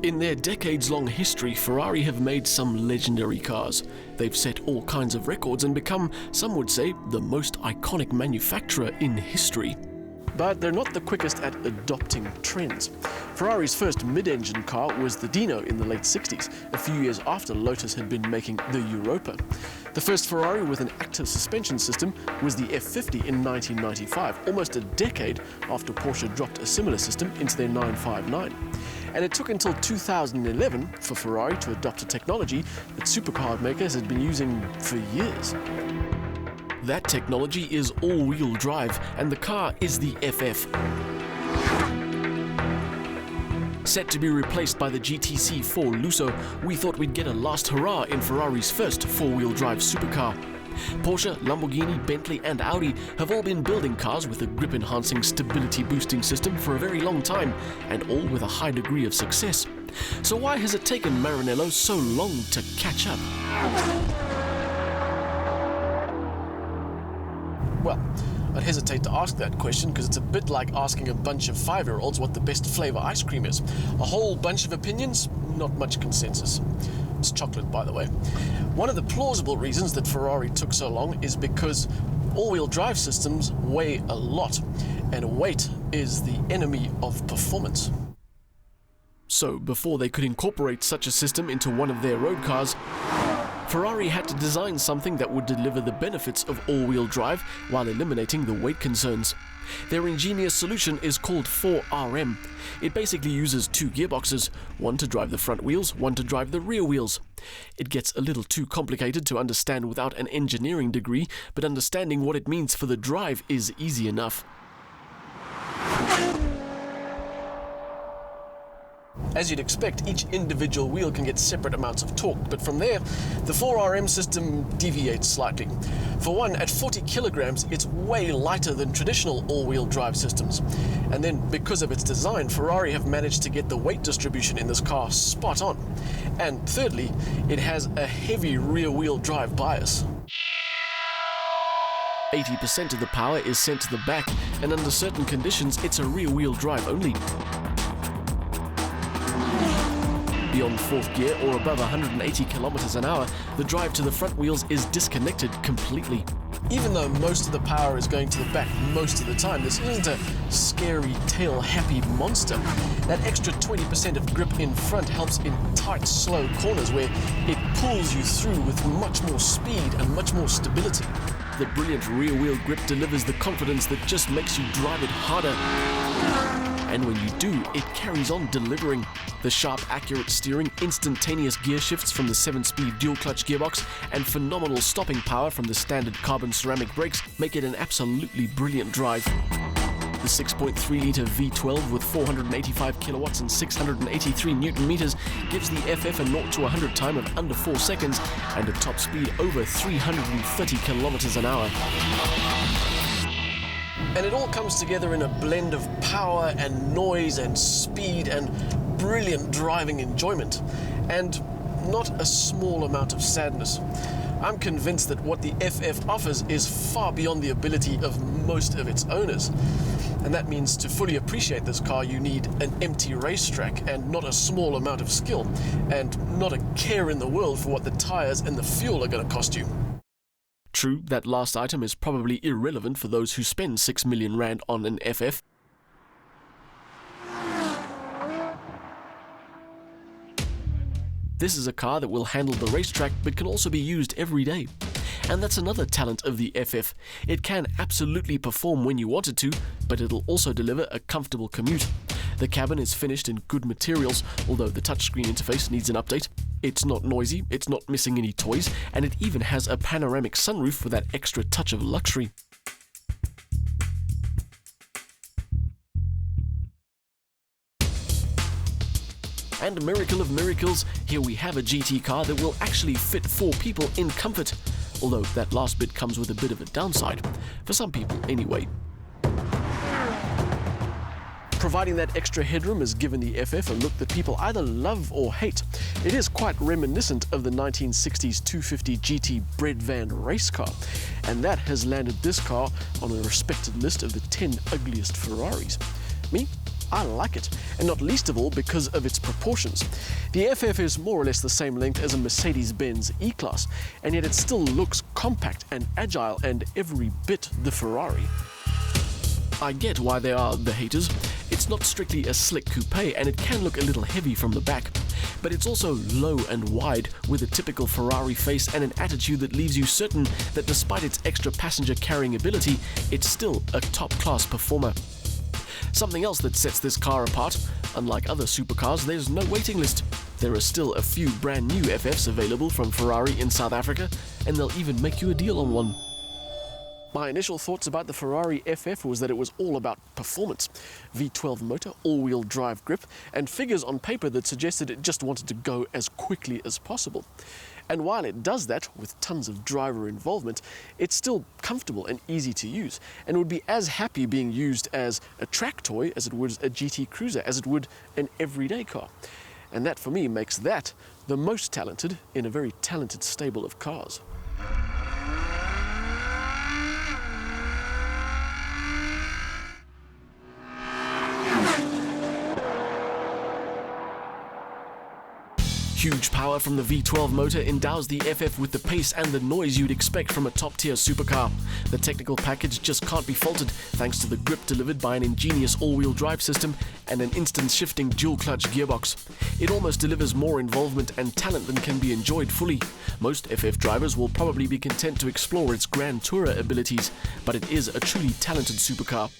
In their decades-long history, Ferrari have made some legendary cars. They've set all kinds of records and become, some would say, the most iconic manufacturer in history. But they're not the quickest at adopting trends. Ferrari's first mid-engine car was the Dino in the late 60s, a few years after Lotus had been making the Europa. The first Ferrari with an active suspension system was the F50 in 1995, almost a decade after Porsche dropped a similar system into their 959. And it took until 2011 for Ferrari to adopt a technology that supercar makers had been using for years. That technology is all-wheel drive, and the car is the FF. Set to be replaced by the GTC4 Lusso, we thought we'd get a last hurrah in Ferrari's first four-wheel drive supercar. Porsche, Lamborghini, Bentley and Audi have all been building cars with a grip-enhancing, stability-boosting system for a very long time, and all with a high degree of success. So why has it taken Maranello so long to catch up? Well, I'd hesitate to ask that question because it's a bit like asking a bunch of 5-year-olds what the best flavor ice cream is. A whole bunch of opinions, not much consensus. It's chocolate, by the way. One of the plausible reasons that Ferrari took so long is because all-wheel drive systems weigh a lot, and weight is the enemy of performance. So, before they could incorporate such a system into one of their road cars, Ferrari had to design something that would deliver the benefits of all-wheel drive while eliminating the weight concerns. Their ingenious solution is called 4RM. It basically uses two gearboxes, one to drive the front wheels, one to drive the rear wheels. It gets a little too complicated to understand without an engineering degree, but understanding what it means for the drive is easy enough. As you'd expect, each individual wheel can get separate amounts of torque, but from there, the 4RM system deviates slightly. For one, at 40 kilograms, it's way lighter than traditional all-wheel drive systems. And then, because of its design, Ferrari have managed to get the weight distribution in this car spot on. And thirdly, it has a heavy rear-wheel drive bias. 80% of the power is sent to the back, and under certain conditions, it's a rear-wheel drive only. Beyond fourth gear or above 180 kilometers an hour, the drive to the front wheels is disconnected completely. Even though most of the power is going to the back most of the time, this isn't a scary, tail-happy monster. That extra 20% of grip in front helps in tight, slow corners where it pulls you through with much more speed and much more stability. The brilliant rear-wheel grip delivers the confidence that just makes you drive it harder. And when you do, it carries on delivering. The sharp, accurate steering, instantaneous gear shifts from the 7-speed dual-clutch gearbox, and phenomenal stopping power from the standard carbon ceramic brakes make it an absolutely brilliant drive. The 6.3-litre V12 with 485 kilowatts and 683 Newton-meters gives the FF a 0 to 100 time of under 4 seconds and a top speed over 330 kilometers an hour. And it all comes together in a blend of power and noise and speed and brilliant driving enjoyment, and not a small amount of sadness. I'm convinced that what the FF offers is far beyond the ability of most of its owners. And that means to fully appreciate this car, you need an empty racetrack and not a small amount of skill, and not a care in the world for what the tyres and the fuel are going to cost you. True, that last item is probably irrelevant for those who spend 6 million rand on an FF. This is a car that will handle the racetrack but can also be used every day. And that's another talent of the FF. It can absolutely perform when you want it to, but it'll also deliver a comfortable commute. The cabin is finished in good materials, although the touchscreen interface needs an update. It's not noisy, it's not missing any toys, and it even has a panoramic sunroof for that extra touch of luxury. And miracle of miracles, here we have a GT car that will actually fit 4 people in comfort. Although that last bit comes with a bit of a downside, for some people anyway. Providing that extra headroom has given the FF a look that people either love or hate. It is quite reminiscent of the 1960s 250 GT bread van race car, and that has landed this car on a respected list of the 10 ugliest Ferraris. Me? I like it, and not least of all because of its proportions. The FF is more or less the same length as a Mercedes-Benz E-Class, and yet it still looks compact and agile and every bit the Ferrari. I get why they are the haters. It's not strictly a slick coupe and it can look a little heavy from the back, but it's also low and wide with a typical Ferrari face and an attitude that leaves you certain that despite its extra passenger carrying ability, it's still a top-class performer. Something else that sets this car apart, unlike other supercars, there's no waiting list. There are still a few brand new FFs available from Ferrari in South Africa, and they'll even make you a deal on one. My initial thoughts about the Ferrari FF was that it was all about performance. V12 motor, all-wheel drive grip, and figures on paper that suggested it just wanted to go as quickly as possible. And while it does that, with tons of driver involvement, it's still comfortable and easy to use, and would be as happy being used as a track toy as it would a GT Cruiser, as it would an everyday car. And that, for me, makes that the most talented in a very talented stable of cars. Huge power from the V12 motor endows the FF with the pace and the noise you'd expect from a top-tier supercar. The technical package just can't be faulted thanks to the grip delivered by an ingenious all-wheel drive system and an instant-shifting dual-clutch gearbox. It almost delivers more involvement and talent than can be enjoyed fully. Most FF drivers will probably be content to explore its Grand Tourer abilities, but it is a truly talented supercar.